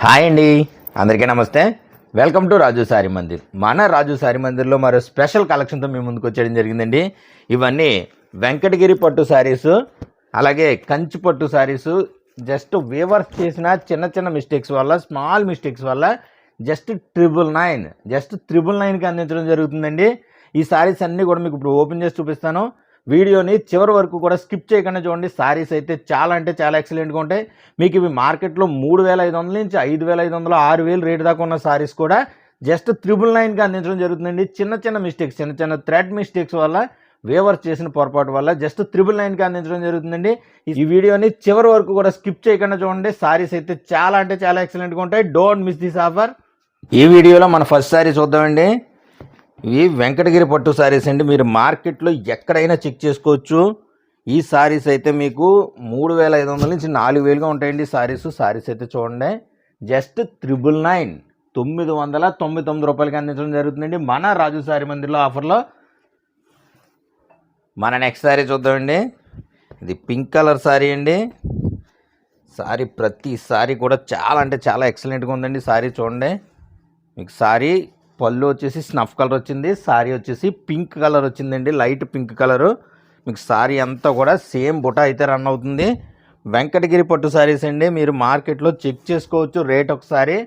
Hi అండి, అందరికీ నమస్తే. వెల్కమ్ టు రాజు సారీ మందిర్. మన రాజు సారీ మందిర్లో మరో స్పెషల్ కలెక్షన్తో మీ ముందుకు వచ్చేయడం జరిగిందండి. ఇవన్నీ వెంకటగిరి పట్టు శారీసు, అలాగే కంచి పట్టు శారీసు. జస్ట్ వీవర్స్ చేసిన చిన్న చిన్న మిస్టేక్స్ వల్ల, స్మాల్ మిస్టేక్స్ వల్ల జస్ట్ 999కి అందించడం జరుగుతుందండి. ఈ శారీస్ అన్నీ కూడా మీకు ఇప్పుడు ఓపెన్ చేసి చూపిస్తాను. వీడియోని చివరి వరకు కూడా స్కిప్ చేయకుండా చూడండి. శారీస్ అయితే చాలా అంటే చాలా ఎక్సలెంట్గా ఉంటాయి. మీకు ఇవి మార్కెట్లో 3500 నుంచి 5500, 6000 రేటు దాకా ఉన్న శారీస్ కూడా జస్ట్ 999కి అందించడం జరుగుతుందండి. చిన్న చిన్న మిస్టేక్స్, చిన్న థ్రెడ్ మిస్టేక్స్ వల్ల, వేవర్స్ చేసిన పొరపాటు వల్ల జస్ట్ 999కి అందించడం జరుగుతుందండి. ఈ వీడియోని చివరి వరకు కూడా స్కిప్ చేయకుండా చూడండి. శారీస్ అయితే చాలా అంటే చాలా ఎక్సలెంట్గా ఉంటాయి. Don't miss this offer. ఈ వీడియోలో మన ఫస్ట్ శారీ చూద్దామండి. ఇవి వెంకటగిరి పట్టు శారీస్ అండి. మీరు మార్కెట్లో ఎక్కడైనా చెక్ చేసుకోవచ్చు. ఈ శారీస్ అయితే మీకు 3500 నుంచి 4000గా ఉంటాయండి. శారీస్ అయితే చూడండి, జస్ట్ 999 రూపాయలకి అందించడం జరుగుతుందండి మన రాజు శారీ మందిర్లో ఆఫర్లో. మన నెక్స్ట్ శారీ చూద్దామండి. ఇది పింక్ కలర్ శారీ అండి. ప్రతి శారీ కూడా చాలా అంటే చాలా ఎక్సలెంట్గా ఉందండి. శారీ చూడండి, మీకు శారీ పళ్ళు వచ్చేసి స్నఫ్ కలర్ వచ్చింది, శారీ వచ్చేసి పింక్ కలర్ వచ్చిందండి, లైట్ పింక్ కలరు. మీకు శారీ అంతా కూడా సేమ్ బుట్ట అయితే రన్ అవుతుంది. వెంకటగిరి పట్టు శారీస్ అండి. మీరు మార్కెట్లో చెక్ చేసుకోవచ్చు రేట్. ఒకసారి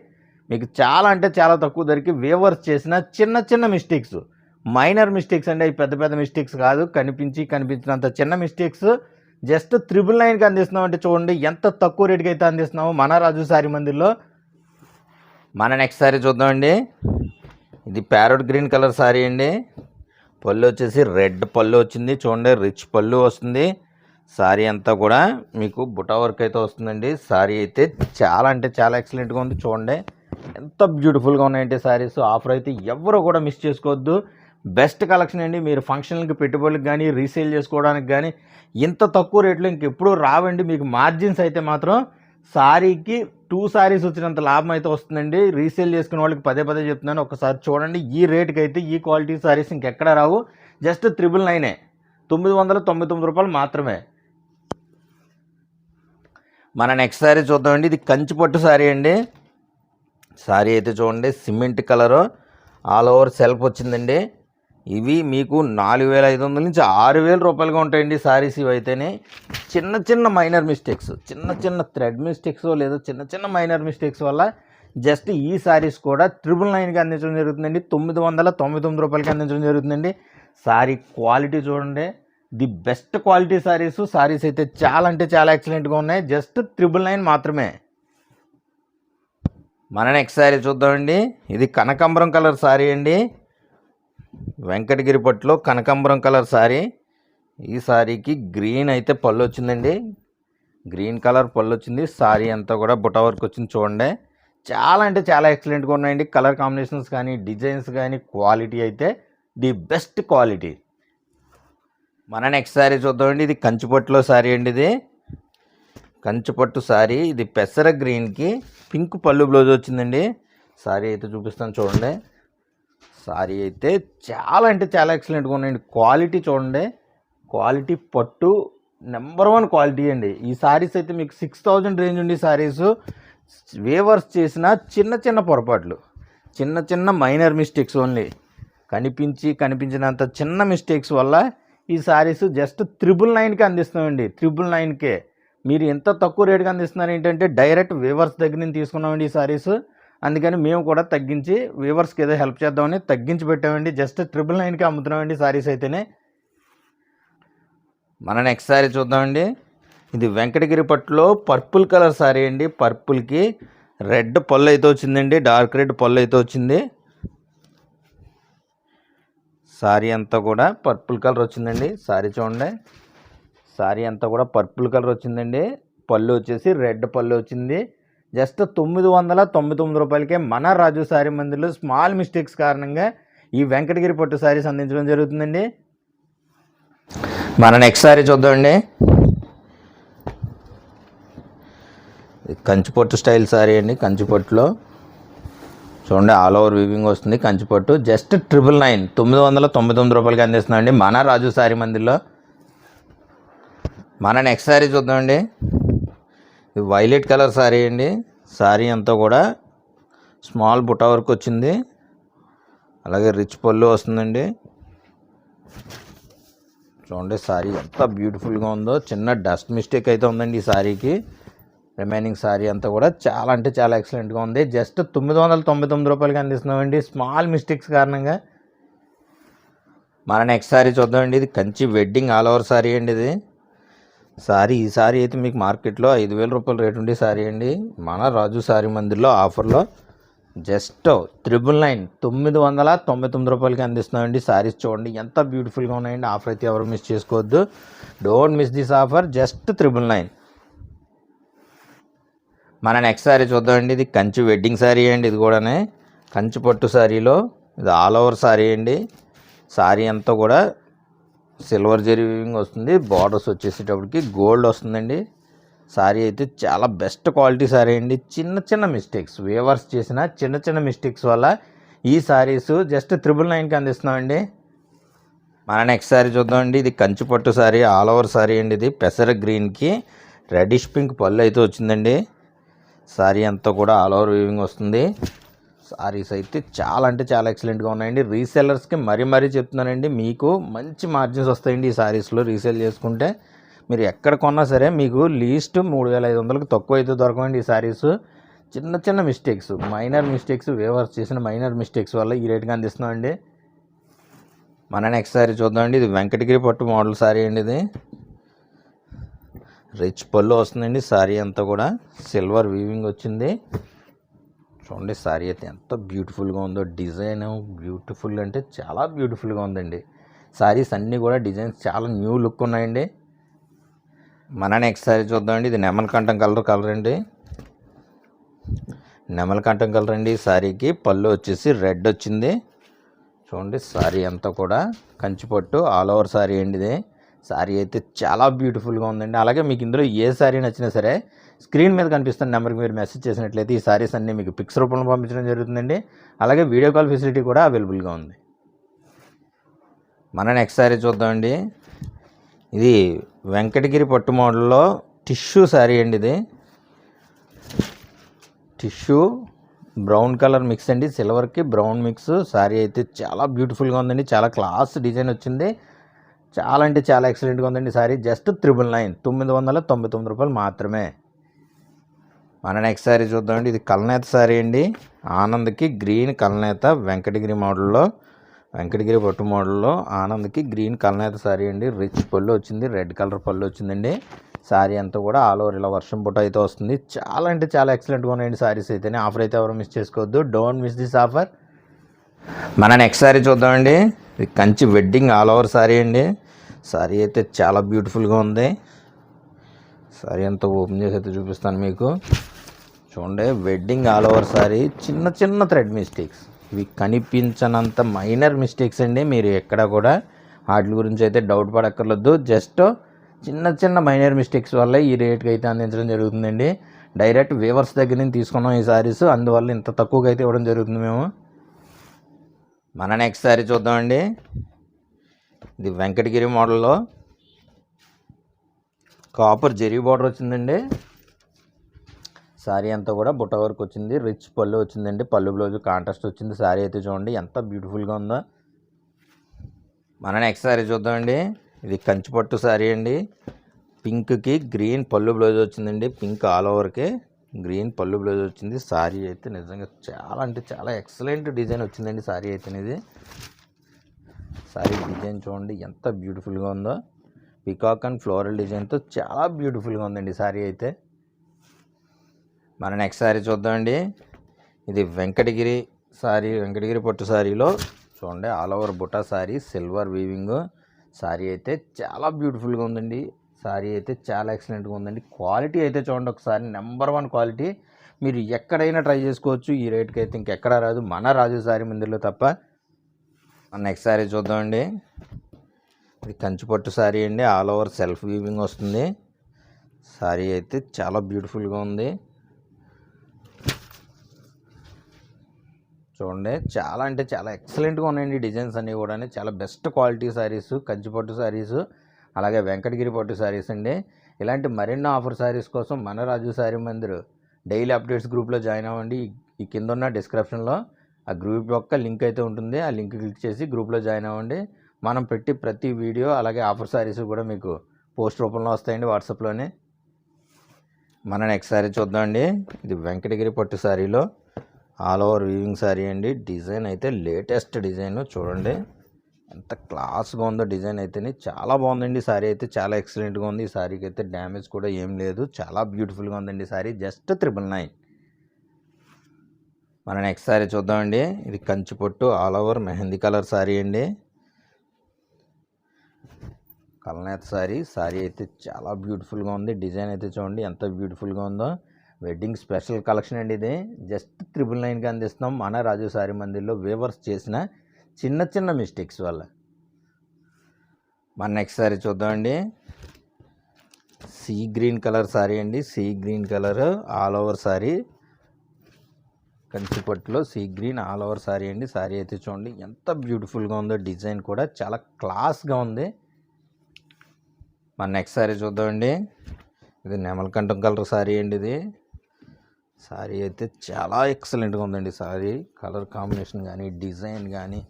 మీకు చాలా అంటే చాలా తక్కువ ధరకి వేవర్స్ చేసిన చిన్న మిస్టేక్స్, మైనర్ మిస్టేక్స్ అండి. అవి పెద్ద మిస్టేక్స్ కాదు, కనిపించినంత చిన్న మిస్టేక్స్ జస్ట్ 999కి అందిస్తున్నాం. అంటే చూడండి ఎంత తక్కువ రేటుకి అయితే అందిస్తున్నాము మన రాజు శారీ మందిర్లో. మన నెక్స్ట్ శారీ చూద్దామండి. ఇది ప్యారెట్ గ్రీన్ కలర్ శారీ అండి. పళ్ళు వచ్చేసి రెడ్ పళ్ళు వచ్చింది, చూడండి రిచ్ పళ్ళు వస్తుంది. శారీ అంతా కూడా మీకు బుటా వర్క్ అయితే వస్తుందండి. శారీ అయితే చాలా అంటే చాలా ఎక్సలెంట్గా ఉంది. చూడండి ఎంత బ్యూటిఫుల్గా ఉన్నాయంటే శారీస్. ఆఫర్ అయితే ఎవరు కూడా మిస్ చేసుకోవద్దు. బెస్ట్ కలెక్షన్ అండి. మీరు ఫంక్షన్లకి, పెట్టుబడులకు కానీ, రీసేల్ చేసుకోవడానికి కానీ ఇంత తక్కువ రేట్లో ఇంకెప్పుడు రావండి. మీకు మార్జిన్స్ అయితే మాత్రం శారీకి 2 శారీస్ వచ్చినంత లాభం అయితే వస్తుందండి. రీసేల్ చేసుకునే వాళ్ళకి పదే చెప్తున్నాను, ఒకసారి చూడండి. ఈ రేటుకి అయితే ఈ క్వాలిటీ శారీస్ ఇంకెక్కడ రావు. జస్ట్ 999, 999 రూపాయలు మాత్రమే. మన నెక్స్ట్ శారీ చూద్దామండి. ఇది కంచి పట్టు శారీ అండి. శారీ అయితే చూడండి cement colour, all over self వచ్చిందండి. ఇవి మీకు 4500 నుంచి 6000 రూపాయలుగా ఉంటాయండి శారీస్. ఇవి అయితేనే చిన్న మైనర్ మిస్టేక్స్, చిన్న థ్రెడ్ మిస్టేక్స్ లేదా చిన్న మైనర్ మిస్టేక్స్ వల్ల జస్ట్ ఈ శారీస్ కూడా 999కి అందించడం జరుగుతుందండి. 999 రూపాయలకి అందించడం జరుగుతుందండి. శారీ క్వాలిటీ చూడండి, ది బెస్ట్ క్వాలిటీ శారీస్ అయితే చాలా అంటే చాలా ఎక్సలెంట్గా ఉన్నాయి. జస్ట్ 999 మాత్రమే. మన నెక్స్ట్ శారీ చూద్దామండి. ఇది కనకాంబరం కలర్ శారీ అండి. వెంకటగిరి పట్టులో కనకాంబరం కలర్ శారీ. ఈ శారీకి గ్రీన్ అయితే పళ్ళు వచ్చిందండి, గ్రీన్ కలర్ పళ్ళు వచ్చింది. శారీ అంతా కూడా బుటా వర్క్ వచ్చింది. చూడండి చాలా అంటే చాలా ఎక్సలెంట్గా ఉన్నాయండి. కలర్ కాంబినేషన్స్ కానీ, డిజైన్స్ కానీ, క్వాలిటీ అయితే ది బెస్ట్ క్వాలిటీ. మన నెక్స్ట్ శారీ చూద్దామండి. ఇది కంచిపట్టులో శారీ అండి. ఇది కంచిపట్టు శారీ. ఇది పెసర గ్రీన్కి పింక్ పళ్ళు బ్లౌజ్ వచ్చిందండి. శారీ అయితే చూపిస్తాను చూడండి. శారీ అయితే చాలా అంటే చాలా ఎక్సలెంట్గా ఉన్నాయండి. క్వాలిటీ చూడండి, క్వాలిటీ పట్టు నెంబర్ 1 క్వాలిటీ అండి. ఈ శారీస్ అయితే మీకు 6000 రేంజ్ ఉండి శారీస్ వేవర్స్ చేసిన చిన్న పొరపాట్లు, చిన్న మైనర్ మిస్టేక్స్ ఓన్లీ, కనిపించినంత చిన్న మిస్టేక్స్ వల్ల ఈ శారీస్ జస్ట్ 999కి అందిస్తామండి. 999కే మీరు ఎంత తక్కువ రేటుకి అందిస్తున్నారు ఏంటంటే డైరెక్ట్ వేవర్స్ దగ్గర నుంచి తీసుకున్నామండి ఈ శారీస్. అందుకని మేము కూడా తగ్గించి వ్యూవర్స్కి ఏదో హెల్ప్ చేద్దామని తగ్గించి పెట్టామండి. జస్ట్ 999కి అమ్ముతున్నామండి శారీస్ అయితేనే. మన నెక్స్ట్ శారీ చూద్దామండి. ఇది వెంకటగిరి పట్టులో పర్పుల్ కలర్ శారీ అండి. పర్పుల్కి రెడ్ పళ్ళు అయితే వచ్చిందండి, డార్క్ రెడ్ పళ్ళు అయితే వచ్చింది. శారీ అంతా కూడా పర్పుల్ కలర్ వచ్చిందండి. శారీ చూడండి, శారీ అంతా కూడా పర్పుల్ కలర్ వచ్చిందండి. పళ్ళు వచ్చేసి రెడ్ పళ్ళు వచ్చింది. జస్ట్ 999 రూపాయలకే మన రాజు శారీ మందిర్లో స్మాల్ మిస్టేక్స్ కారణంగా ఈ వెంకటగిరి పట్టు శారీస్ అందించడం జరుగుతుందండి. మన నెక్స్ట్ శారీ చూద్దామండి. కంచిపట్టు స్టైల్ శారీ అండి. కంచిపట్టులో చూడండి ఆల్ ఓవర్ వీవింగ్ వస్తుంది. కంచిపట్టు జస్ట్ 999 రూపాయలకి అందిస్తున్నామండి మన రాజు శారీ మందిర్లో. మన నెక్స్ట్ శారీ చూద్దామండి. వైలెట్ కలర్ శారీ అండి. శారీ అంతా కూడా స్మాల్ బుటా వర్క్ వచ్చింది, అలాగే రిచ్ పళ్ళు వస్తుందండి. చూడండి శారీ ఎంత బ్యూటిఫుల్గా ఉందో. చిన్న డస్ట్ మిస్టేక్ అయితే ఉందండి ఈ శారీకి. రిమైనింగ్ శారీ అంతా కూడా చాలా అంటే చాలా ఎక్సలెంట్గా ఉంది. జస్ట్ 999 రూపాయలకి అందిస్తున్నామండి స్మాల్ మిస్టేక్స్ కారణంగా. మన నెక్స్ట్ శారీ చూద్దామండి. ఇది Kanchi wedding all over sari అండి. ఇది ఈ శారీ అయితే మీకు మార్కెట్లో 5,000 రూపాయల రేటు ఉండే శారీ అండి. మన రాజు శారీ మందిర్లో ఆఫర్లో జస్ట్ 999 రూపాయలకి అందిస్తున్నామండి. శారీస్ చూడండి ఎంత బ్యూటిఫుల్గా ఉన్నాయండి. ఆఫర్ అయితే ఎవరు మిస్ చేసుకోవద్దు. Don't miss this offer. Just 999. మన నెక్స్ట్ శారీ చూద్దామండి. ఇది కంచి వెడ్డింగ్ శారీ అండి. ఇది కూడానే కంచి పట్టు శారీలో ఇది ఆల్ ఓవర్ శారీ అండి. శారీ అంతా కూడా సిల్వర్ జరీ వీవింగ్ వస్తుంది. బార్డర్స్ వచ్చేసేటప్పటికి గోల్డ్ వస్తుందండి. శారీ అయితే చాలా బెస్ట్ క్వాలిటీ శారీ అండి. చిన్న మిస్టేక్స్ వేవర్స్ చేసిన చిన్న మిస్టేక్స్ వల్ల ఈ శారీస్ జస్ట్ 999కి అందిస్తున్నామండి. మన నెక్స్ట్ శారీ చూద్దామండి. ఇది కంచి పట్టు శారీ ఆల్ ఓవర్ శారీ అండి. ఇది పెసర గ్రీన్కి రెడిష్ పింక్ పళ్ళు అయితే వచ్చిందండి. శారీ అంతా కూడా ఆల్ ఓవర్ వీవింగ్ వస్తుంది. శారీస్ అయితే చాలా అంటే చాలా ఎక్సలెంట్గా ఉన్నాయండి. రీసెల్లర్స్కి మరీ చెప్తున్నానండి, మీకు మంచి మార్జిన్స్ వస్తాయండి ఈ శారీస్లో. రీసేల్ చేసుకుంటే మీరు ఎక్కడ కొన్నా సరే మీకు లీస్ట్ 3,500కి తక్కువ అయితే దొరకమండి ఈ శారీస్. చిన్న మిస్టేక్స్, మైనర్ మిస్టేక్స్, వేవర్స్ చేసిన మైనర్ మిస్టేక్స్ వల్ల ఈ రేట్గా అందిస్తున్నామండి. మన నెక్స్ట్ శారీ చూద్దామండి. ఇది వెంకటగిరి పట్టు మోడల్ శారీ అండి. ఇది రిచ్ పళ్ళు వస్తుందండి. శారీ అంతా కూడా సిల్వర్ వీవింగ్ వచ్చింది. చూడండి శారీ అయితే ఎంత బ్యూటిఫుల్గా ఉందో. డిజైన్ బ్యూటిఫుల్ అంటే చాలా బ్యూటిఫుల్గా ఉందండి. శారీస్ అన్నీ కూడా డిజైన్స్ చాలా న్యూ లుక్ ఉన్నాయండి. మన నెక్స్ట్ శారీ చూద్దామండి. ఇది నెమలకంఠం కలర్ అండి. నెమలకంఠం కలర్ అండి. శారీకి పళ్ళు వచ్చేసి రెడ్ వచ్చింది. చూడండి శారీ అంతా కూడా కంచిపట్టు ఆల్ ఓవర్ శారీ అండి. ఇది శారీ అయితే చాలా బ్యూటిఫుల్గా ఉందండి. అలాగే మీకు ఇందులో ఏ శారీ నచ్చినా సరే స్క్రీన్ మీద కనిపిస్తున్న నెంబర్కి మీరు మెసేజ్ చేసినట్లయితే ఈ శారీస్ అన్నీ మీకు పిక్స్ రూపంలో పంపించడం జరుగుతుందండి. అలాగే వీడియో కాల్ ఫెసిలిటీ కూడా అవైలబుల్గా ఉంది. మన నెక్స్ట్ శారీ చూద్దామండి. ఇది వెంకటగిరి పట్టు మోడల్లో టిష్యూ శారీ అండి. ఇది టిష్యూ బ్రౌన్ కలర్ మిక్స్ అండి. సిల్వర్కి బ్రౌన్ మిక్స్. శారీ అయితే చాలా బ్యూటిఫుల్గా ఉందండి. చాలా క్లాస్ డిజైన్ వచ్చింది. చాలా అంటే చాలా ఎక్సలెంట్గా ఉందండి శారీ. జస్ట్ 999 రూపాయలు మాత్రమే. మన నెక్స్ట్ శారీ చూద్దామండి. ఇది కల్నేత శారీ అండి. ఆనంద్కి గ్రీన్ కల్నేత వెంకటగిరి మోడల్లో, వెంకటగిరి పట్టు మోడల్లో ఆనంద్కి గ్రీన్ కల్నేత శారీ అండి. రిచ్ పళ్ళు వచ్చింది, రెడ్ కలర్ పళ్ళు వచ్చిందండి. శారీ అంతా కూడా ఆల్ ఓవర్ ఇలా వర్షం బుట్ట అయితే వస్తుంది. చాలా అంటే చాలా ఎక్సలెంట్గా ఉన్నాయండి శారీస్ అయితేనే. ఆఫర్ అయితే ఎవరు మిస్ చేసుకోవద్దు. Don't miss this offer. మన నెక్స్ట్ శారీ చూద్దామండి. ఇది Kanchi wedding all over sari అండి. శారీ అయితే చాలా బ్యూటిఫుల్గా ఉంది. శారీ అంతా ఓపెన్ చేసి అయితే చూపిస్తాను మీకు. చూడండి వెడ్డింగ్ ఆల్ ఓవర్ శారీ. చిన్న థ్రెడ్ మిస్టేక్స్, ఇవి కనిపించనంత మైనర్ మిస్టేక్స్ అండి. మీరు ఎక్కడ కూడా వాటి గురించి అయితే డౌట్ పడక్కర్లేదు. జస్ట్ చిన్న మైనర్ మిస్టేక్స్ వల్ల ఈ రేట్కి అయితే అందించడం జరుగుతుందండి. డైరెక్ట్ వీవర్స్ దగ్గర నుంచి తీసుకున్నాం ఈ శారీస్, అందువల్ల ఇంత తక్కువగా అయితే ఇవ్వడం జరుగుతుంది మేము. మన నెక్స్ట్ శారీ చూద్దామండి. ఇది వెంకటగిరి మోడల్లో కాపర్ జెరీ బార్డర్ వచ్చిందండి. శారీ అంతా కూడా బుట్ట వర్క్ వచ్చింది. రిచ్ పళ్ళు వచ్చిందండి. పళ్ళు బ్లౌజ్ కాంట్రాస్ట్ వచ్చింది. శారీ అయితే చూడండి ఎంత బ్యూటిఫుల్గా ఉందో. మన నెక్స్ట్ శారీ చూద్దామండి. ఇది కంచిపట్టు శారీ అండి. పింక్కి గ్రీన్ పళ్ళు బ్లౌజ్ వచ్చిందండి. పింక్ ఆల్ ఓవర్కి గ్రీన్ పళ్ళు బ్లౌజ్ వచ్చింది. శారీ అయితే నిజంగా చాలా అంటే చాలా ఎక్సలెంట్ డిజైన్ వచ్చిందండి. శారీ అయితే ఇది శారీ డిజైన్ చూడండి ఎంత బ్యూటిఫుల్గా ఉందో. పికాక్ అండ్ ఫ్లోరల్ డిజైన్తో చాలా బ్యూటిఫుల్గా ఉందండి శారీ అయితే. మన నెక్స్ట్ శారీ చూద్దామండి. ఇది వెంకటగిరి శారీ, వెంకటగిరి పట్టు శారీలో చూడండి ఆల్ ఓవర్ బుటా శారీ, సిల్వర్ వీవింగ్. శారీ అయితే చాలా బ్యూటిఫుల్గా ఉందండి. శారీ అయితే చాలా ఎక్సలెంట్గా ఉందండి. క్వాలిటీ అయితే చూడండి ఒకసారి, నెంబర్ 1 క్వాలిటీ. మీరు ఎక్కడైనా ట్రై చేసుకోవచ్చు. ఈ రేట్కి అయితే ఇంకెక్కడా రాదు, మన రాజు శారీ మందిర్లో తప్ప. నెక్స్ట్ శారీ చూద్దామండి. ఇది కంచిపట్టు శారీ అండి. ఆల్ ఓవర్ సెల్ఫ్ వీవింగ్ వస్తుంది. శారీ అయితే చాలా బ్యూటిఫుల్గా ఉంది. చూడండి చాలా అంటే చాలా ఎక్సలెంట్గా ఉన్నాయండి డిజైన్స్ అన్నీ కూడా. చాలా బెస్ట్ క్వాలిటీ శారీస్, కంచిపట్టు శారీస్, అలాగే వెంకటగిరి పట్టు శారీస్ అండి. ఇలాంటి మరిన్ని ఆఫర్ శారీస్ కోసం మన రాజు శారీ మందిర్ డైలీ అప్డేట్స్ గ్రూప్లో జాయిన్ అవ్వండి. ఈ కింద ఉన్న డిస్క్రిప్షన్లో ఆ గ్రూప్ యొక్క లింక్ అయితే ఉంటుంది. ఆ లింక్ క్లిక్ చేసి గ్రూప్లో జాయిన్ అవ్వండి. మనం పెట్టి ప్రతి వీడియో అలాగే ఆఫర్ సారీస్ కూడా మీకు పోస్ట్ రూపంలో వస్తాయండి వాట్సాప్లోనే. మన నెక్స్ట్ సారీ చూద్దామండి. ఇది వెంకటగిరి పట్టు సారీలో ఆల్ ఓవర్ వీవింగ్ సారీ అండి. డిజైన్ అయితే లేటెస్ట్ డిజైన్ చూడండి ఎంత క్లాస్గా ఉందో. డిజైన్ అయితే చాలా బాగుందండి. సారీ అయితే చాలా ఎక్సలెంట్గా ఉంది. ఈ సారీకి అయితే డ్యామేజ్ కూడా ఏం లేదు. చాలా బ్యూటిఫుల్గా ఉందండి సారీ. జస్ట్ 999. మన నెక్స్ట్ సారీ చూద్దామండి. ఇది Kanchipattu all over mehndi colour sari అండి. కల్నేత సారీ అయితే చాలా బ్యూటిఫుల్గా ఉంది. డిజైన్ అయితే చూడండి ఎంత బ్యూటిఫుల్గా ఉందో. వెడ్డింగ్ స్పెషల్ కలెక్షన్ అండి. ఇది జస్ట్ 999కి అందిస్తున్నాం మన రాజు సారీ మందిర్లో వేవర్స్ చేసిన చిన్న చిన్న మిస్టేక్స్ వల్ల. మన నెక్స్ట్ సారీ చూద్దామండి. సీ గ్రీన్ కలర్ సారీ అండి. Sea green colour all over sari, కంచిపట్టులో sea green all over sari అండి. సారీ అయితే చూడండి ఎంత బ్యూటిఫుల్గా ఉందో. డిజైన్ కూడా చాలా క్లాస్గా ఉంది. మన నెక్స్ట్ సారీ చూద్దామండి. ఇది నెమలకంఠం కలర్ సారీ అండి. ఇది సారీ అయితే చాలా ఎక్సలెంట్గా ఉందండి. సారీ కలర్ కాంబినేషన్ కానీ డిజైన్ కానీ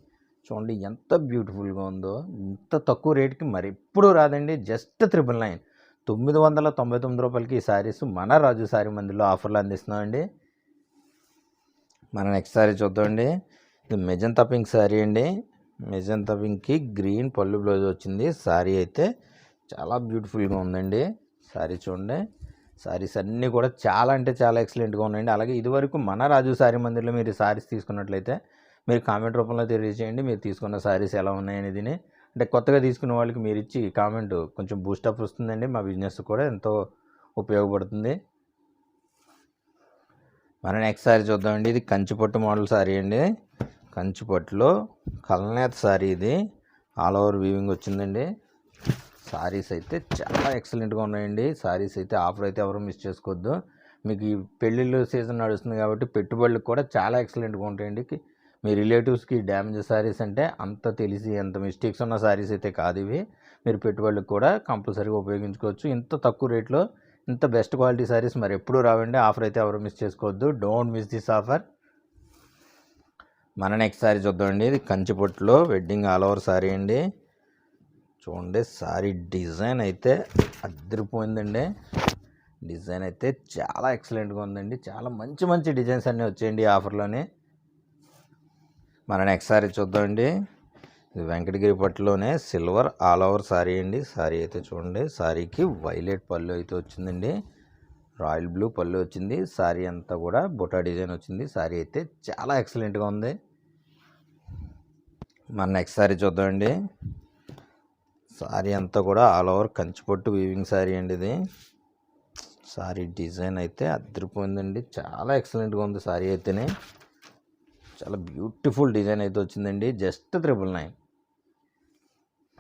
చూడండి ఎంత బ్యూటిఫుల్గా ఉందో. ఇంత తక్కువ రేట్కి మరి ఎప్పుడు రాదండి. జస్ట్ 999, 999 రూపాయలకి ఈ సారీస్ మన రాజు సారీ మందిలో ఆఫర్లు అందిస్తున్నామండి. మన నెక్స్ట్ సారీ చూద్దామండి. ఇది మెజంతా పింక్ సారీ అండి. మెజంతా పింక్కి గ్రీన్ పళ్ళు బ్లౌజ్ వచ్చింది. సారీ అయితే చాలా బ్యూటిఫుల్గా ఉందండి. సారీ చూడండి. సారీస్ అన్నీ కూడా చాలా అంటే చాలా ఎక్సలెంట్గా ఉన్నాయండి. అలాగే ఇదివరకు మన రాజు సారీ మందిర్లో మీరు సారీస్ తీసుకున్నట్లయితే మీరు కామెంట్ రూపంలో తెలియజేయండి. మీరు తీసుకున్న సారీస్ ఎలా ఉన్నాయనేది. అంటే కొత్తగా తీసుకున్న వాళ్ళకి మీరు ఇచ్చి కామెంట్ కొంచెం బూస్టప్ వస్తుందండి. మా బిజినెస్ కూడా ఎంతో ఉపయోగపడుతుంది. మన నెక్స్ట్ సారీ చూద్దామండి. ఇది కంచిపట్టు మోడల్ సారీ అండి. కంచిపట్టులో కల్నేత సారీ. ఇది ఆల్ ఓవర్ వీవింగ్ వచ్చిందండి. సారీస్ అయితే చాలా ఎక్సలెంట్గా ఉన్నాయండి. సారీస్ అయితే ఆఫర్ అయితే ఎవరు మిస్ చేసుకోవద్దు. మీకు ఈ పెళ్ళిళ్ళు సీజన్ నడుస్తుంది కాబట్టి పెట్టుబడులకు కూడా చాలా ఎక్సలెంట్గా ఉంటాయండి. మీ రిలేటివ్స్కి డ్యామేజ్ సారీస్ అంటే అంత తెలిసి అంత మిస్టేక్స్ ఉన్న సారీస్ అయితే కాదు ఇవి. మీరు పెట్టుబడులకు కూడా కంపల్సరీగా ఉపయోగించుకోవచ్చు. ఇంత తక్కువ రేట్లో ఇంత బెస్ట్ క్వాలిటీ సారీస్ మరి ఎప్పుడూ రావండి. ఆఫర్ అయితే ఎవరు మిస్ చేసుకోవద్దు. Don't miss this offer. మన నెక్స్ట్ సారీ చూద్దామండి. ఇది కంచిపట్టులో వెడ్డింగ్ ఆల్ ఓవర్ సారీ అండి. చూడండి సారీ డిజైన్ అయితే అదిరిపోయిందండి. డిజైన్ అయితే చాలా ఎక్సలెంట్గా ఉందండి. చాలా మంచి మంచి డిజైన్స్ అన్నీ వచ్చాయండి ఈ ఆఫర్లోనే. మన నెక్స్ట్ సారీ చూద్దామండి. ఇది వెంకటగిరి పట్టులోనే సిల్వర్ ఆల్ ఓవర్ సారీ అండి. సారీ అయితే చూడండి. సారీకి వైలెట్ పళ్ళు అయితే వచ్చిందండి. రాయల్ బ్లూ పళ్ళు వచ్చింది. సారీ అంతా కూడా బుటా డిజైన్ వచ్చింది. సారీ అయితే చాలా ఎక్సలెంట్గా ఉంది. మన నెక్స్ట్ సారీ చూద్దామండి. సారీ అంతా కూడా ఆల్ ఓవర్ కంచిపట్టు వీవింగ్ సారీ అండి. ఇది సారీ డిజైన్ అయితే అదిరిపోయిందండి. చాలా ఎక్సలెంట్గా ఉంది. సారీ అయితేనే చాలా బ్యూటిఫుల్ డిజైన్ అయితే వచ్చిందండి. జస్ట్ 999.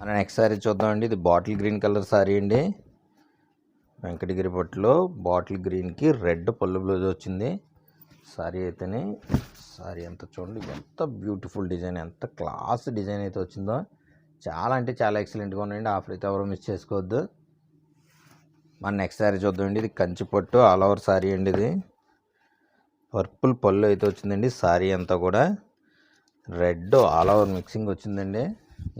మన నెక్స్ట్ సారీ చూద్దామండి. ఇది బాటిల్ గ్రీన్ కలర్ సారీ అండి. వెంకటగిరి పట్టులో బాటిల్ గ్రీన్కి రెడ్ పళ్ళు బ్లౌజ్ వచ్చింది. సారీ అయితేనే సారీ అంతా చూడండి ఎంత బ్యూటిఫుల్ డిజైన్, ఎంత క్లాస్ డిజైన్ అయితే వచ్చిందో. చాలా అంటే చాలా ఎక్సలెంట్గా ఉన్నాయండి. ఆఫర్ అయితే ఎవరు మిస్ చేసుకోవద్దు. మన నెక్స్ట్ సారీ చూద్దామండి. ఇది కంచిపట్టు ఆల్ ఓవర్ సారీ అండి. ఇది పర్పుల్ పళ్ళు అయితే వచ్చిందండి. సారీ అంతా కూడా రెడ్ ఆల్ ఓవర్ మిక్సింగ్ వచ్చిందండి.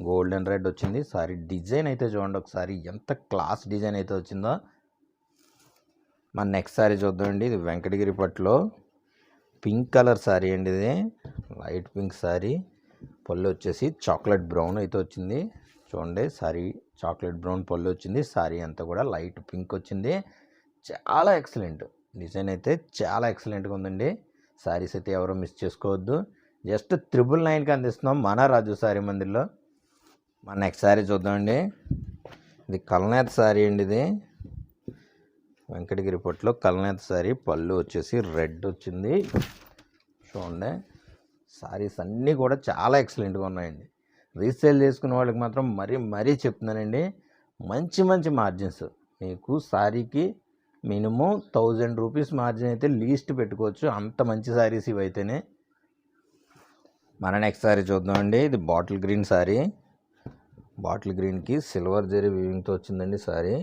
గోల్డెన్ రెడ్ వచ్చింది. సారీ డిజైన్ అయితే చూడండి ఒకసారి ఎంత క్లాస్ డిజైన్ అయితే వచ్చిందో. మన నెక్స్ట్ సారీ చూద్దామండి. ఇది వెంకటగిరి పట్టులో పింక్ కలర్ సారీ అండి. ఇది లైట్ పింక్ సారీ. పళ్ళు వచ్చేసి చాక్లెట్ బ్రౌన్ అయితే వచ్చింది. చూడండి సారీ చాక్లెట్ బ్రౌన్ పళ్ళు వచ్చింది. సారీ అంతా కూడా లైట్ పింక్ వచ్చింది. చాలా ఎక్సలెంట్ డిజైన్ అయితే చాలా ఎక్సలెంట్గా ఉందండి. సారీస్ అయితే ఎవరో మిస్ చేసుకోవద్దు. జస్ట్ 999కి అందిస్తున్నాం మన రాజు సారీ మందిర్లో. మన నెక్స్ట్ సారీ చూద్దామండి. ఇది కల్నేత సారీ అండి. ఇది వెంకటగిరి పట్టులో కల్నేత సారీ. పళ్ళు వచ్చేసి రెడ్ వచ్చింది. చూడండి సారీస్ అన్నీ కూడా చాలా ఎక్సలెంట్గా ఉన్నాయండి. రీసేల్ చేసుకునే వాళ్ళకి మాత్రం మరీ చెప్తున్నానండి, మంచి మంచి మార్జిన్స్. మీకు సారీకి మినిమం 1000 రూపీస్ మార్జిన్ అయితే లీస్ట్ పెట్టుకోవచ్చు. అంత మంచి సారీస్ ఇవైతేనే. మన నెక్స్ట్ సారీ చూద్దామండి. ఇది బాటిల్ గ్రీన్ సారీ. బాటిల్ గ్రీన్కి సిల్వర్ జరీ వీవింగ్తో వచ్చిందండి సారీ.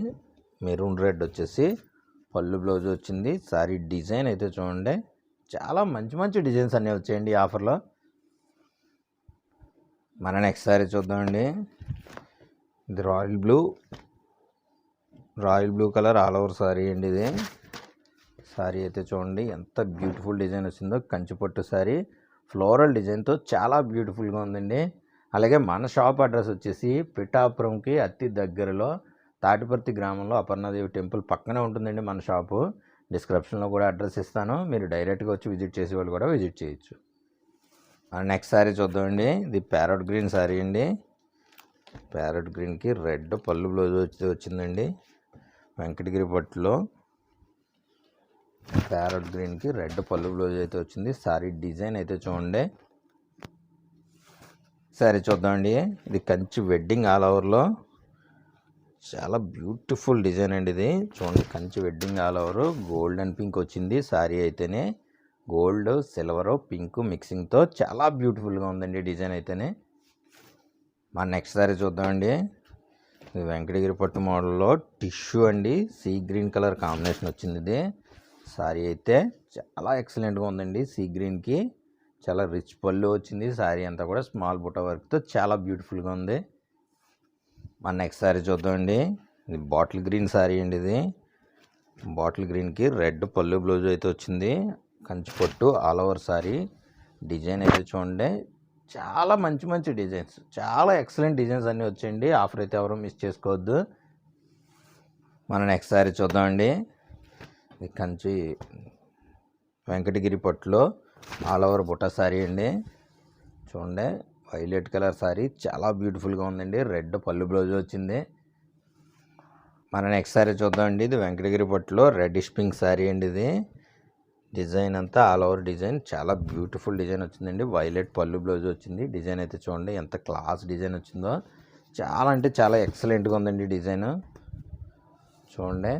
మెరూన్ రెడ్ వచ్చేసి పళ్ళు బ్లౌజ్ వచ్చింది. సారీ డిజైన్ అయితే చూడండి, చాలా మంచి మంచి డిజైన్స్ అన్నీ వచ్చాయండి ఈ ఆఫర్లో. మన నెక్స్ట్ సారీ చూద్దామండి. ఇది royal blue colour all over sari అండి. ఇది సారీ అయితే చూడండి ఎంత బ్యూటిఫుల్ డిజైన్ వచ్చిందో. కంచిపట్టు సారీ ఫ్లోరల్ డిజైన్తో చాలా బ్యూటిఫుల్గా ఉందండి. అలాగే మన షాప్ అడ్రస్ వచ్చేసి పిఠాపురంకి అతి దగ్గరలో తాటిపర్తి గ్రామంలో అపర్ణాదేవి టెంపుల్ పక్కనే ఉంటుందండి మన షాపు. డిస్క్రిప్షన్లో కూడా అడ్రస్ ఇస్తాను, మీరు డైరెక్ట్గా వచ్చి విజిట్ చేసే వాళ్ళు కూడా విజిట్ చేయొచ్చు. నెక్స్ట్ శారీ చూద్దామండి. ఇది ప్యారెట్ గ్రీన్ శారీ అండి. ప్యారెట్ గ్రీన్కి రెడ్ పళ్ళు బ్లౌజ్ వచ్చిందండి. వెంకటగిరి పట్టులో ప్యారెట్ గ్రీన్కి రెడ్ పళ్ళు బ్లౌజ్ అయితే వచ్చింది. శారీ డిజైన్ అయితే చూడండి. శారీ చూద్దామండి. ఇది కంచి వెడ్డింగ్ ఆల్ ఓవర్లో చాలా బ్యూటిఫుల్ డిజైన్ అండి. ఇది చూడండి, Kanchi wedding all over gold and pink వచ్చింది. శారీ అయితేనే గోల్డ్ సిల్వర్ పింక్ మిక్సింగ్తో చాలా బ్యూటిఫుల్గా ఉందండి డిజైన్ అయితేనే. మన నెక్స్ట్ శారీ చూద్దామండి. ఇది వెంకటగిరి పట్టు మోడల్లో టిష్యూ అండి. సీ గ్రీన్ కలర్ కాంబినేషన్ వచ్చింది. ఇది శారీ అయితే చాలా ఎక్సలెంట్గా ఉందండి. సీ గ్రీన్కి చాలా రిచ్ పళ్ళు వచ్చింది. శారీ అంతా కూడా స్మాల్ బుట్ట వర్క్తో చాలా బ్యూటిఫుల్గా ఉంది. మన నెక్స్ట్ శారీ చూద్దామండి. ఇది బాటిల్ గ్రీన్ శారీ అండి. ఇది బాటిల్ గ్రీన్కి రెడ్ పళ్ళు బ్లౌజ్ అయితే వచ్చింది. కంచిపట్టు ఆల్ ఓవర్ శారీ డిజైన్ అయితే చూడండి, చాలా మంచి మంచి డిజైన్స్, చాలా ఎక్సలెంట్ డిజైన్స్ అన్నీ వచ్చాయండి. ఆఫర్ అయితే ఎవరు మిస్ చేసుకోవద్దు. మన నెక్స్ట్ శారీ చూద్దామండి. ఇది కంచి వెంకటగిరి పట్టులో ఆల్ ఓవర్ బుట్ట శారీ అండి. చూడండి, వైలెట్ కలర్ శారీ చాలా బ్యూటిఫుల్గా ఉందండి. రెడ్ పళ్ళు బ్లౌజ్ వచ్చింది. మన నెక్స్ట్ శారీ చూద్దామండి. ఇది వెంకటగిరి పట్టులో రెడ్డిష్ పింక్ శారీ అండి. ఇది డిజైన్ అంతా ఆల్ ఓవర్ డిజైన్ చాలా బ్యూటిఫుల్ డిజైన్ వచ్చిందండి. వైలెట్ పళ్ళు బ్లౌజ్ వచ్చింది. డిజైన్ అయితే చూడండి ఎంత క్లాస్ డిజైన్ వచ్చిందో, చాలా అంటే చాలా ఎక్సలెంట్గా ఉందండి డిజైన్ చూడండి.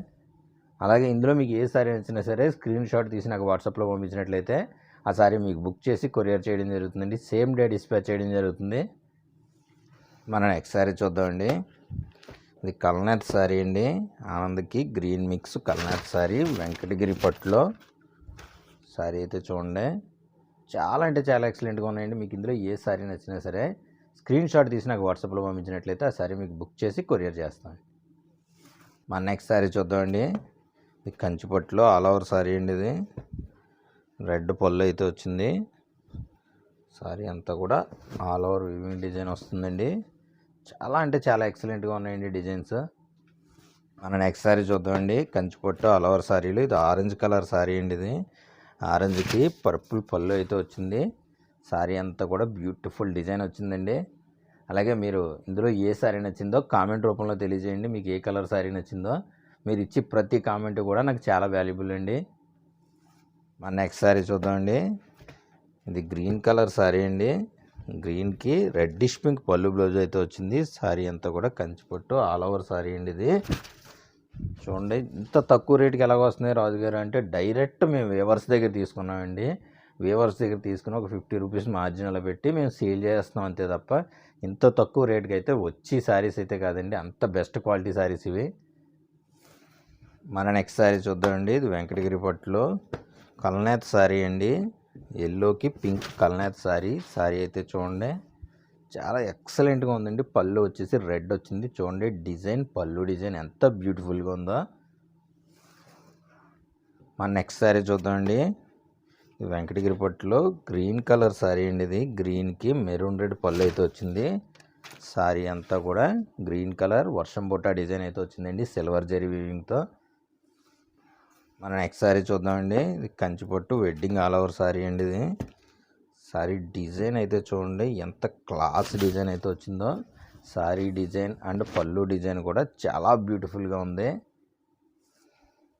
అలాగే ఇందులో మీకు ఏ శారీ నచ్చినా సరే స్క్రీన్ షాట్ తీసి నాకు వాట్సాప్లో పంపించినట్లయితే ఆ శారీ మీకు బుక్ చేసి కొరియర్ చేయడం జరుగుతుందండి. సేమ్ డే డిస్పాచ్ చేయడం జరుగుతుంది. మన నెక్స్ట్ శారీ చూద్దామండి. ఇది కల్నాథ్ శారీ అండి. ఆనంద్కి గ్రీన్ మిక్స్ కల్నాథ్ శారీ వెంకటగిరి పట్టులో శారీ అయితే చూడండి, చాలా అంటే చాలా ఎక్సలెంట్గా ఉన్నాయండి. మీకు ఇందులో ఏ శారీ నచ్చినా సరే స్క్రీన్ షాట్ తీసి నాకు వాట్సాప్లో పంపించినట్లయితే ఆ శారీ మీకు బుక్ చేసి కొరియర్ చేస్తాను. మన నెక్స్ట్ శారీ చూద్దామండి. ఇది కంచిపట్టులో ఆల్ ఓవర్ శారీ అండి. ఇది రెడ్ పళ్ళు అయితే వచ్చింది. శారీ అంతా కూడా ఆల్ ఓవర్ వీవింగ్ డిజైన్ వస్తుందండి. చాలా అంటే చాలా ఎక్సలెంట్గా ఉన్నాయండి డిజైన్స్. మన నెక్స్ట్ శారీ చూద్దామండి. కంచిపట్టు ఆల్ ఓవర్ శారీలు ఇది ఆరెంజ్ కలర్ శారీ అండి. ఇది ఆరెంజ్కి పర్పుల్ పళ్ళు అయితే వచ్చింది. శారీ అంతా కూడా బ్యూటిఫుల్ డిజైన్ వచ్చిందండి. అలాగే మీరు ఇందులో ఏ శారీ నచ్చిందో కామెంట్ రూపంలో తెలియజేయండి. మీకు ఏ కలర్ శారీ నచ్చిందో మీరు ఇచ్చి ప్రతి కామెంట్ కూడా నాకు చాలా వాల్యుబుల్ అండి. మన నెక్స్ట్ శారీ చూద్దామండి. ఇది గ్రీన్ కలర్ శారీ అండి. గ్రీన్కి రెడ్డిష్ పింక్ పళ్ళు బ్లౌజ్ అయితే వచ్చింది. శారీ అంతా కూడా కంచిపట్టు ఆల్ ఓవర్ శారీ అండి. ఇది చూడండి ఇంత తక్కువ రేటుకి ఎలాగ వస్తున్నాయి రాజుగారు అంటే, డైరెక్ట్ మేము వేవర్స్ దగ్గర తీసుకున్నామండి. వేవర్స్ దగ్గర తీసుకుని ఒక 50 రూపీస్ మార్జిన్లో పెట్టి మేము సేల్ చేస్తున్నాం అంతే తప్ప ఇంత తక్కువ రేటుకి అయితే వచ్చి శారీస్ అయితే కాదండి. అంత బెస్ట్ క్వాలిటీ శారీస్ ఇవి. మన నెక్స్ట్ శారీ చూద్దామండి. ఇది వెంకటగిరి పట్టులో కల్నాథ్ శారీ అండి. ఎల్లోకి పింక్ కల్నాథ్ శారీ. శారీ అయితే చూడండి చాలా ఎక్సలెంట్గా ఉందండి. పళ్ళు వచ్చేసి రెడ్ వచ్చింది. చూడండి డిజైన్, పళ్ళు డిజైన్ ఎంత బ్యూటిఫుల్గా ఉందో. మన నెక్స్ట్ శారీ చూద్దామండి. ఇది వెంకటగిరి పట్టులో గ్రీన్ కలర్ శారీ అండి. ఇది గ్రీన్కి మెరూన్ రెడ్ పళ్ళు అయితే వచ్చింది. శారీ అంతా కూడా గ్రీన్ కలర్ వర్షం బుట్ట డిజైన్ అయితే వచ్చిందండి సిల్వర్ జరీ వీవింగ్తో. మన నెక్స్ట్ శారీ చూద్దామండి. ఇది కంచిపట్టు వెడ్డింగ్ ఆల్ ఓవర్ శారీ అండి. ఇది శారీ డిజైన్ అయితే చూడండి ఎంత క్లాస్ డిజైన్ అయితే వచ్చిందో. శారీ డిజైన్ అండ్ పళ్ళు డిజైన్ కూడా చాలా బ్యూటిఫుల్గా ఉంది.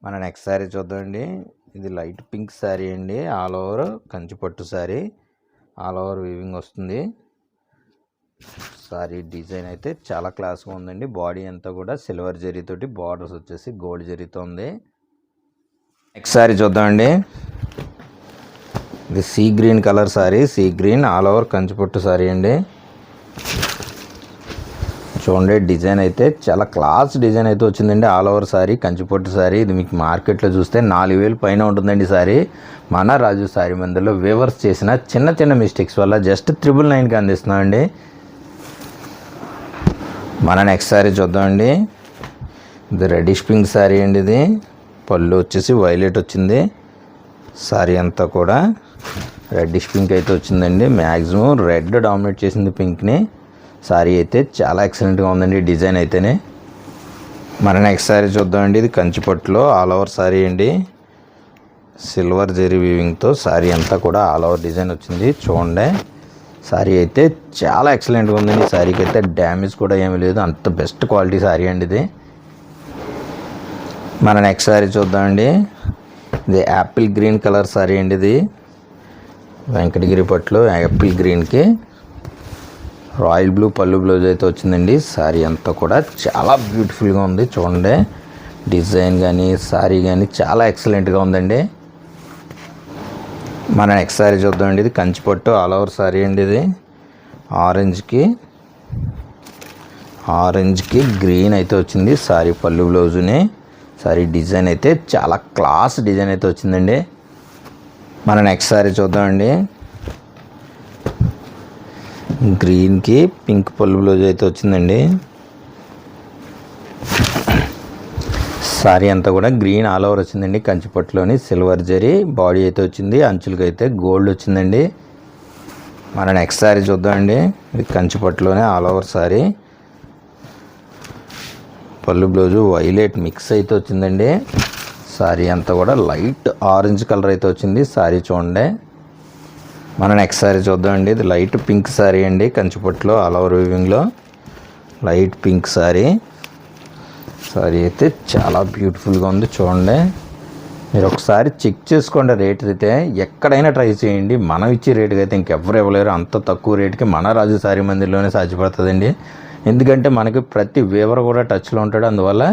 మన నెక్స్ట్ శారీ చూద్దామండి. ఇది లైట్ పింక్ శారీ అండి. All over Kanchipattu sari, all over weaving వస్తుంది. శారీ డిజైన్ అయితే చాలా క్లాస్గా ఉందండి. బాడీ అంతా కూడా సిల్వర్ జరీతోటి, బార్డర్స్ వచ్చేసి గోల్డ్ జరీతో ఉంది. నెక్స్ట్ శారీ చూద్దామండి. ఇది sea green colour sari. Sea green all over Kanchipattu sari అండి. చూడండి డిజైన్ అయితే చాలా క్లాస్ డిజైన్ అయితే వచ్చిందండి. All over sari Kanchipattu sari. ఇది మీకు మార్కెట్లో చూస్తే 4000 పైన ఉంటుందండి సారీ. మన రాజు సారీ మందిలో వేవర్స్ చేసిన చిన్న చిన్న మిస్టేక్స్ వల్ల జస్ట్ 999కి అందిస్తున్నామండి. మన నెక్స్ట్ సారీ చూద్దామండి. ఇది రెడ్డిష్ పింక్ సారీ అండి. ఇది పళ్ళు వచ్చేసి వైలెట్ వచ్చింది. సారీ అంతా కూడా రెడ్డిష్ పింక్ అయితే వచ్చిందండి. మ్యాక్సిమం రెడ్ డామినేట్ చేసింది పింక్ని. సారీ అయితే చాలా ఎక్సలెంట్గా ఉందండి డిజైన్ అయితేనే. మన నెక్స్ట్ సారీ చూద్దామండి. ఇది కంచిపట్టులో ఆల్ ఓవర్ సారీ అండి. సిల్వర్ జెరీ వీవింగ్తో సారీ అంతా కూడా ఆల్ ఓవర్ డిజైన్ వచ్చింది. చూడండి సారీ అయితే చాలా ఎక్సలెంట్గా ఉందండి. సారీకి అయితే డ్యామేజ్ కూడా ఏమీ లేదు. అంత బెస్ట్ క్వాలిటీ సారీ అండి ఇది. మన నెక్స్ట్ సారీ చూద్దామండి. ఇది యాపిల్ గ్రీన్ కలర్ సారీ అండి. ఇది వెంకటగిరి పట్టులో యాపిల్ గ్రీన్కి రాయల్ బ్లూ పళ్ళు బ్లౌజ్ అయితే వచ్చిందండి. సారీ అంతా కూడా చాలా బ్యూటిఫుల్గా ఉంది. చూడండి డిజైన్ కానీ సారీ కానీ చాలా ఎక్సలెంట్గా ఉందండి. మన నెక్స్ట్ సారీ చూద్దామండి. ఇది కంచిపట్టు ఆల్ ఓవర్ సారీ అండి. ఇది ఆరెంజ్కి గ్రీన్ అయితే వచ్చింది. సారీ పళ్ళు బ్లౌజుని. సారీ డిజైన్ అయితే చాలా క్లాస్ డిజైన్ అయితే వచ్చిందండి. మన నెక్స్ట్ సారీ చూద్దామండి. గ్రీన్కి పింక్ పళ్ళు బ్లౌజ్ అయితే వచ్చిందండి. సారీ అంతా కూడా గ్రీన్ ఆల్ ఓవర్ వచ్చిందండి. కంచిపట్టులోని సిల్వర్ జరీ బాడీ అయితే వచ్చింది. అంచులకి అయితే గోల్డ్ వచ్చిందండి. మన నెక్స్ట్ సారీ చూద్దామండి. ఇది కంచిపట్టులోనే ఆల్ ఓవర్ సారీ. పళ్ళు బ్లౌజు వైలెట్ మిక్స్ అయితే వచ్చిందండి. సారీ అంతా కూడా లైట్ ఆరెంజ్ కలర్ అయితే వచ్చింది. సారీ చూడండి. మన నెక్స్ట్ సారీ చూద్దామండి. ఇది లైట్ పింక్ సారీ అండి. కంచిపట్టులో ఆల్ ఓవర్ వీవింగ్లో లైట్ పింక్ సారీ. సారీ అయితే చాలా బ్యూటిఫుల్గా ఉంది. చూడండి మీరు ఒకసారి చెక్ చేసుకోండి. రేట్ అయితే ఎక్కడైనా ట్రై చేయండి. మనం ఇచ్చే రేటుకి అయితే ఇంకెవ్వరు ఇవ్వలేరు. అంత తక్కువ రేటుకి మన రాజు సారీ మందిర్లోనే సాధ్యపడుతుందండి. ఎందుకంటే మనకి ప్రతి వేవర్ కూడా టచ్లో ఉంటాడు. అందువల్ల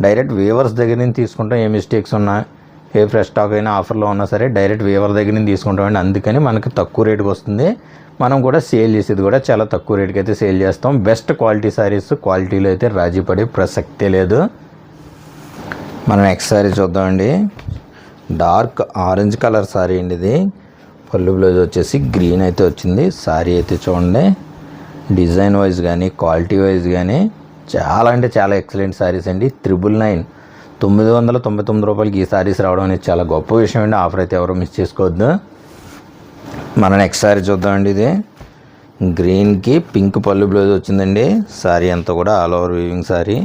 డైరెక్ట్ వేవర్స్ దగ్గర నుంచి తీసుకుంటాం. ఏ మిస్టేక్స్ ఉన్నా ఏ ఫ్రెష్ స్టాక్ అయినా ఆఫర్లో ఉన్నా సరే డైరెక్ట్ వేవర్ దగ్గర నుంచి తీసుకుంటామండి. అందుకని మనకి తక్కువ రేటుకి వస్తుంది. మనం కూడా సేల్ చేసేది కూడా చాలా తక్కువ రేటుకి అయితే సేల్ చేస్తాం. బెస్ట్ క్వాలిటీ సారీస్, క్వాలిటీలో అయితే రాజీ పడే ప్రసక్తే లేదు. మనం నెక్స్ట్ సారీ చూద్దామండి. డార్క్ ఆరెంజ్ కలర్ సారీ అండి. ఇది పళ్ళు బ్లౌజ్ వచ్చేసి గ్రీన్ అయితే వచ్చింది. సారీ అయితే చూడండి డిజైన్ వైజ్ కానీ క్వాలిటీ వైజ్ కానీ చాలా అంటే చాలా ఎక్సలెంట్ సారీస్ అండి. 999 999 ఈ సారీస్ రావడం అనేది చాలా గొప్ప విషయం అండి. ఆఫర్ అయితే ఎవరు మిస్ చేసుకోవద్దు. మన నెక్స్ట్ సారీ చూద్దామండి. ఇది గ్రీన్కి పింక్ పళ్ళు బ్లౌజ్ వచ్చిందండి. సారీ అంతా కూడా ఆల్ ఓవర్ వీవింగ్ సారీ.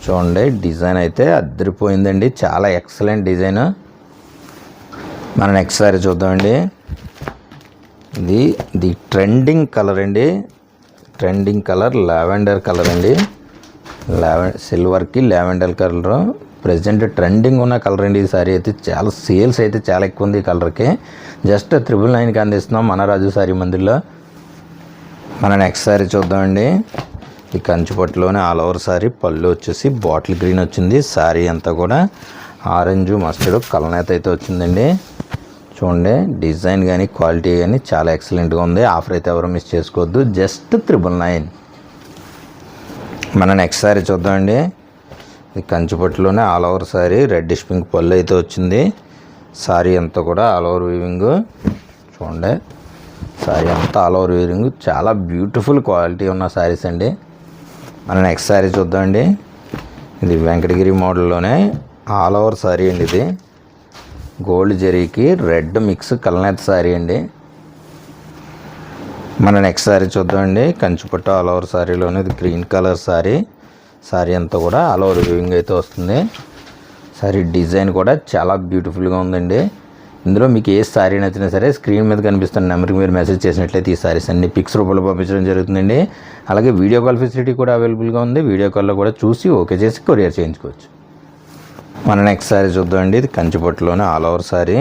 చూడండి డిజైన్ అయితే అద్దరిపోయిందండి. చాలా ఎక్సలెంట్ డిజైన్. మన నెక్స్ట్ సారీ చూద్దామండి. ఇది ట్రెండింగ్ కలర్ అండి. ట్రెండింగ్ కలర్ లావెండర్ కలర్ అండి. సిల్వర్కి లావెండర్ కలర్ ప్రజెంట్ ట్రెండింగ్ ఉన్న కలర్ అండి. ఈ సారీ అయితే చాలా సేల్స్ అయితే చాలా ఎక్కువ ఉంది ఈ కలర్కి. జస్ట్ 999కి అందిస్తున్నాం మన రాజు సారీ మందిర్లో. మన నెక్స్ట్ సారీ చూద్దామండి. ఈ కంచిపట్టులోనే ఆల్ ఓవర్ సారీ. పళ్ళు వచ్చేసి బాటిల్ గ్రీన్ వచ్చింది. సారీ అంతా కూడా ఆరెంజ్ మస్టర్డ్ కలనేత అయితే వచ్చిందండి. చూడండి డిజైన్ కానీ క్వాలిటీ కానీ చాలా ఎక్సలెంట్గా ఉంది. ఆఫర్ అయితే ఎవరు మిస్ చేసుకోవద్దు. జస్ట్ 999. మన నెక్స్ట్ సారీ చూద్దామండి. ఇది కంచిపట్టులోనే all over sari. Reddish pink pallu అయితే వచ్చింది. సారీ అంతా కూడా ఆల్ ఓవర్ వీవింగ్. చూడండి సారీ అంతా ఆల్ ఓవర్ వీవింగ్. చాలా బ్యూటిఫుల్ క్వాలిటీ ఉన్న సారీస్ అండి. మన నెక్స్ట్ సారీ చూద్దామండి. ఇది వెంకటగిరి మోడల్లోనే ఆల్ ఓవర్ సారీ అండి. ఇది గోల్డ్ జరీకి రెడ్ మిక్స్ కలనేత సారీ అండి. మన నెక్స్ట్ సారీ చూద్దామండి. కంచిపట్టు ఆల్ ఓవర్ సారీలోనే ఇది గ్రీన్ కలర్ సారీ. సారీ అంతా కూడా ఆల్ ఓవర్ వీవింగ్ అయితే వస్తుంది. సారీ డిజైన్ కూడా చాలా బ్యూటిఫుల్గా ఉందండి. ఇందులో మీకు ఏ సారీ నచ్చినా సరే స్క్రీన్ మీద కనిపిస్తున్న నెంబర్కి మీరు మెసేజ్ చేసినట్లయితే ఈ సారీస్ అన్ని పిక్స్ రూపంలో పంపించడం జరుగుతుందండి. అలాగే వీడియో కాల్ ఫెసిలిటీ కూడా అవైలబుల్గా ఉంది. వీడియో కాల్లో కూడా చూసి ఓకే చేసి కొరియర్ చేయించుకోవచ్చు. మన నెక్స్ట్ సారీ చూద్దామండి. ఇది కంచిపట్టులోనే ఆల్ ఓవర్ సారీ.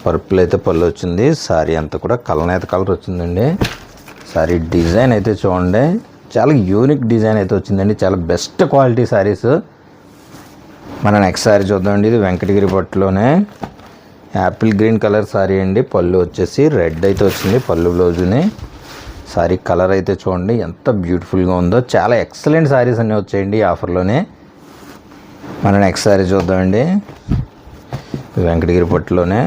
పర్పుల్ అయితే పళ్ళు వచ్చింది. సారీ అంతా కూడా కలనేత కలర్ వచ్చిందండి. సారీ డిజైన్ అయితే చూడండి చాలా యూనిక్ డిజైన్ అయితే వచ్చిందండి. చాలా బెస్ట్ క్వాలిటీ సారీస్. మన నెక్స్ట్ సారీ చూద్దామండి. ఇది వెంకటగిరి పట్టులోనే యాపిల్ గ్రీన్ కలర్ సారీ అండి. పళ్ళు వచ్చేసి రెడ్ అయితే వచ్చింది పళ్ళు బ్లౌజుని. సారీ కలర్ అయితే చూడండి ఎంత బ్యూటిఫుల్గా ఉందో. చాలా ఎక్సలెంట్ సారీస్ అన్నీ వచ్చాయండి ఈ ఆఫర్లోనే. మన నెక్స్ట్ సారీ చూద్దామండి. Venkatagiri పట్టులోనే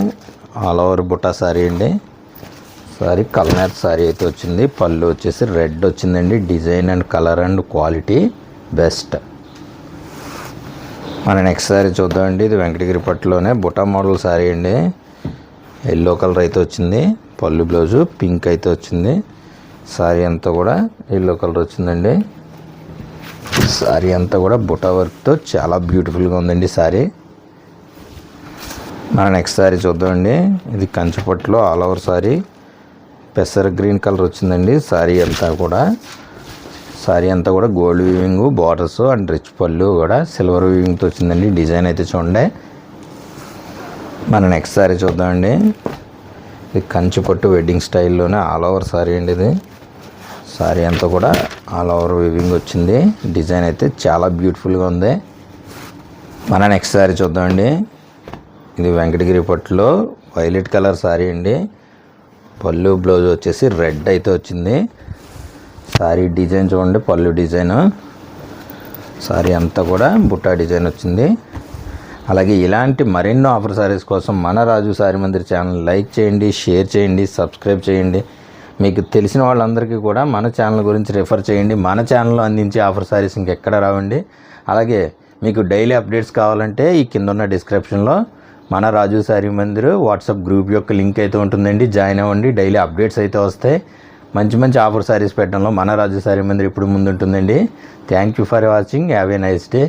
all over Butta sorry అండి. సారీ కలర్ సారీ అయితే వచ్చింది. పళ్ళు వచ్చేసి రెడ్ వచ్చిందండి. Design and colour and quality best. మన నెక్స్ట్ సారీ చూద్దామండి. ఇది వెంకటగిరి పట్టులోనే బుట్టా మోడల్ సారీ అండి. ఎల్లో కలర్ అయితే వచ్చింది. పళ్ళు బ్లౌజు పింక్ అయితే వచ్చింది. సారీ అంతా కూడా ఎల్లో కలర్ వచ్చిందండి. సారీ అంతా కూడా బుట్టా వర్క్తో చాలా బ్యూటిఫుల్గా ఉందండి సారీ. మన నెక్స్ట్ సారీ చూద్దామండి. ఇది కంచిపట్టులో ఆల్ ఓవర్ సారీ పెసర్ గ్రీన్ కలర్ వచ్చిందండి. సారీ అంతా కూడా gold weaving borders and rich pallu కూడా సిల్వర్ వీవింగ్తో వచ్చిందండి. డిజైన్ అయితే చూడండి. మన నెక్స్ట్ సారీ చూద్దామండి. ఇది కంచిపట్టు వెడ్డింగ్ స్టైల్లోనే ఆల్ ఓవర్ సారీ అండి. ఇది సారీ అంతా కూడా ఆల్ ఓవర్ వీవింగ్ వచ్చింది. డిజైన్ అయితే చాలా బ్యూటిఫుల్గా ఉంది. మన నెక్స్ట్ సారీ చూద్దామండి. ఇది వెంకటగిరి పట్టులో వైలెట్ కలర్ సారీ అండి. పళ్ళు బ్లౌజ్ వచ్చేసి రెడ్ అయితే వచ్చింది. సారీ డిజైన్ చూడండి. పళ్ళు డిజైన్ సారీ అంతా కూడా బుట్టా డిజైన్ వచ్చింది. అలాగే ఇలాంటి మరెన్నో ఆఫర్ సారీస్ కోసం మన రాజు సారీ మందిర్ ఛానల్ లైక్ చేయండి, షేర్ చేయండి, సబ్స్క్రైబ్ చేయండి. మీకు తెలిసిన వాళ్ళందరికీ కూడా మన ఛానల్ గురించి రిఫర్ చేయండి. మన ఛానల్లో అందించే ఆఫర్ సారీస్ ఇంకెక్కడ రావండి. అలాగే మీకు డైలీ అప్డేట్స్ కావాలంటే ఈ కింద ఉన్న డిస్క్రిప్షన్లో మన రాజు సారీ మందిర్ వాట్సాప్ గ్రూప్ యొక్క లింక్ అయితే ఉంటుందండి. జాయిన్ అవ్వండి. డైలీ అప్డేట్స్ అయితే వస్తాయి. మంచి మంచి ఆఫర్ సారీస్ పెట్టడంలో మన రాజు సారీ మందిర్ ఇప్పుడు ముందుంటుందండి. Thank you for watching. Have a nice day.